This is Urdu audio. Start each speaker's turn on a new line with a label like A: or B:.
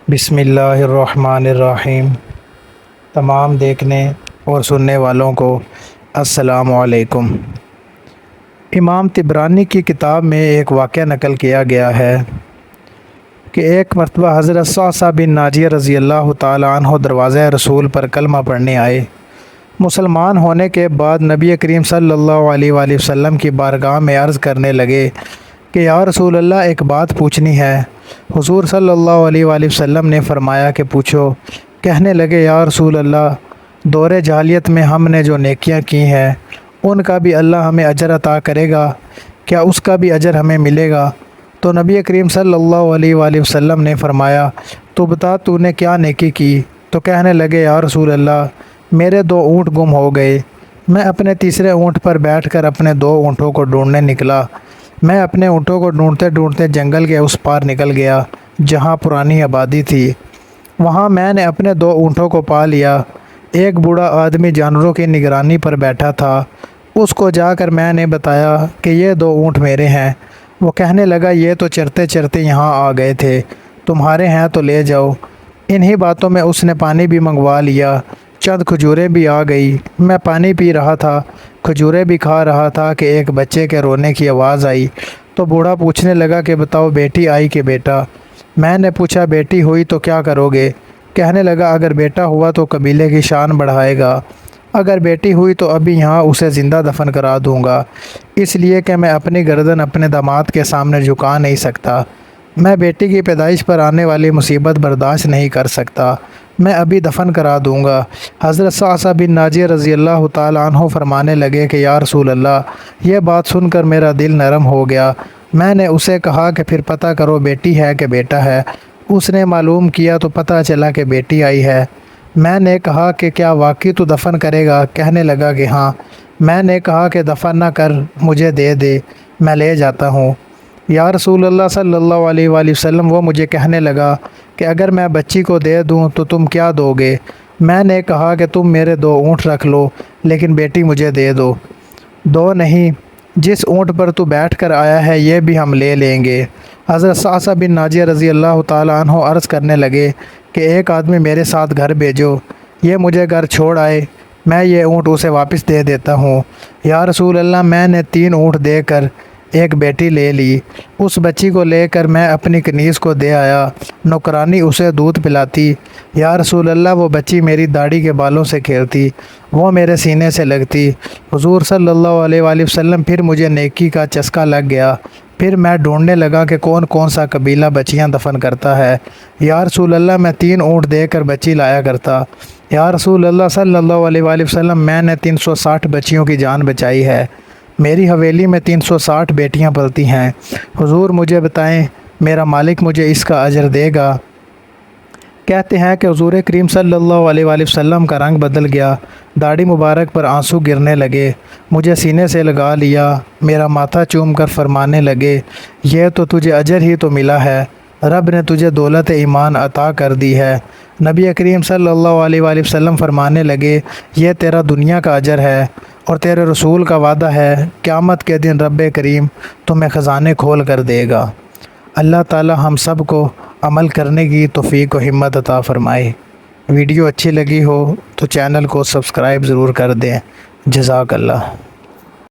A: بسم اللہ الرحمن الرحیم۔ تمام دیکھنے اور سننے والوں کو السلام علیکم۔ امام طبرانی کی کتاب میں ایک واقعہ نقل کیا گیا ہے کہ ایک مرتبہ حضرت صعصع بن ناجیہ رضی اللہ تعالیٰ عنہ دروازہ رسول پر کلمہ پڑھنے آئے۔ مسلمان ہونے کے بعد نبی کریم صلی اللہ علیہ وآلہ وسلم کی بارگاہ میں عرض کرنے لگے کہ یا رسول اللہ، ایک بات پوچھنی ہے۔ حضور صلی اللہ علیہ وآلہ وسلم نے فرمایا کہ پوچھو۔ کہنے لگے یا رسول اللہ، دور جاہلیت میں ہم نے جو نیکیاں کی ہیں ان کا بھی اللہ ہمیں اجر عطا کرے گا؟ کیا اس کا بھی اجر ہمیں ملے گا؟ تو نبی کریم صلی اللہ علیہ وآلہ وسلم نے فرمایا تو بتا تو نے کیا نیکی کی؟ تو کہنے لگے یا رسول اللہ، میرے 2 اونٹ گم ہو گئے۔ میں اپنے تیسرے اونٹ پر بیٹھ کر اپنے 2 اونٹوں کو ڈھونڈنے نکلا۔ میں اپنے اونٹوں کو ڈھونڈتے ڈھونڈتے جنگل کے اس پار نکل گیا جہاں پرانی آبادی تھی۔ وہاں میں نے اپنے 2 اونٹوں کو پا لیا۔ ایک بوڑھا آدمی جانوروں کی نگرانی پر بیٹھا تھا۔ اس کو جا کر میں نے بتایا کہ یہ 2 اونٹ میرے ہیں۔ وہ کہنے لگا یہ تو چرتے چرتے یہاں آ گئے تھے، تمہارے ہیں تو لے جاؤ۔ انہی باتوں میں اس نے پانی بھی منگوا لیا۔ چند کھجوریں بھی آ گئی۔ میں پانی پی رہا تھا، کھجوریں بھی کھا رہا تھا کہ ایک بچے کے رونے کی آواز آئی۔ تو بوڑھا پوچھنے لگا کہ بتاؤ بیٹی آئی کہ بیٹا؟ میں نے پوچھا بیٹی ہوئی تو کیا کرو گے؟ کہنے لگا اگر بیٹا ہوا تو قبیلے کی شان بڑھائے گا، اگر بیٹی ہوئی تو ابھی یہاں اسے زندہ دفن کرا دوں گا، اس لیے کہ میں اپنی گردن اپنے داماد کے سامنے جھکا نہیں سکتا۔ میں بیٹی کی پیدائش پر آنے والی مصیبت برداشت نہیں کر سکتا، میں ابھی دفن کرا دوں گا۔ حضرت صعصع بن ناجیہ رضی اللہ تعالیٰ عنہ فرمانے لگے کہ یا رسول اللہ، یہ بات سن کر میرا دل نرم ہو گیا۔ میں نے اسے کہا کہ پھر پتہ کرو بیٹی ہے کہ بیٹا ہے۔ اس نے معلوم کیا تو پتہ چلا کہ بیٹی آئی ہے۔ میں نے کہا کہ کیا واقعی تو دفن کرے گا؟ کہنے لگا کہ ہاں۔ میں نے کہا کہ دفن نہ کر، مجھے دے دے، میں لے جاتا ہوں۔ یا رسول اللہ صلی اللہ علیہ وآلہ وسلم، وہ مجھے کہنے لگا کہ اگر میں بچی کو دے دوں تو تم کیا دو گے؟ میں نے کہا کہ تم میرے 2 اونٹ رکھ لو لیکن بیٹی مجھے دے دو۔ 2 نہیں، جس اونٹ پر تو بیٹھ کر آیا ہے یہ بھی ہم لے لیں گے۔ حضرت صعصع بن ناجیہ رضی اللہ تعالیٰ عنہ عرض کرنے لگے کہ ایک آدمی میرے ساتھ گھر بھیجو، یہ مجھے گھر چھوڑ آئے، میں یہ اونٹ اسے واپس دے دیتا ہوں۔ یا رسول اللہ، میں نے 3 اونٹ دے کر ایک بیٹی لے لی۔ اس بچی کو لے کر میں اپنی کنیز کو دے آیا، نوکرانی اسے دودھ پلاتی۔ یا رسول اللہ، وہ بچی میری داڑھی کے بالوں سے کھیلتی، وہ میرے سینے سے لگتی۔ حضور صلی اللہ علیہ وآلہ وسلم، پھر مجھے نیکی کا چسکا لگ گیا۔ پھر میں ڈھونڈنے لگا کہ کون کون سا قبیلہ بچیاں دفن کرتا ہے۔ یا رسول اللہ، میں 3 اونٹ دے کر بچی لایا کرتا۔ یا رسول اللہ صلی اللہ علیہ وآلہ وسلم، میں نے 360 بچیوں کی جان بچائی ہے، میری حویلی میں 360 بیٹیاں پلتی ہیں۔ حضور مجھے بتائیں میرا مالک مجھے اس کا اجر دے گا؟ کہتے ہیں کہ حضور کریم صلی اللہ علیہ وآلہ وسلم کا رنگ بدل گیا، داڑھی مبارک پر آنسو گرنے لگے، مجھے سینے سے لگا لیا، میرا ماتھا چوم کر فرمانے لگے یہ تو تجھے اجر ہی تو ملا ہے، رب نے تجھے دولت ایمان عطا کر دی ہے۔ نبی کریم صلی اللہ علیہ وآلہ وسلم فرمانے لگے یہ تیرا دنیا کا اجر ہے اور تیرے رسول کا وعدہ ہے، قیامت کے دن رب کریم تمہیں خزانے کھول کر دے گا۔ اللہ تعالی ہم سب کو عمل کرنے کی توفیق و ہمت عطا فرمائے۔ ویڈیو اچھی لگی ہو تو چینل کو سبسکرائب ضرور کر دیں۔ جزاک اللہ۔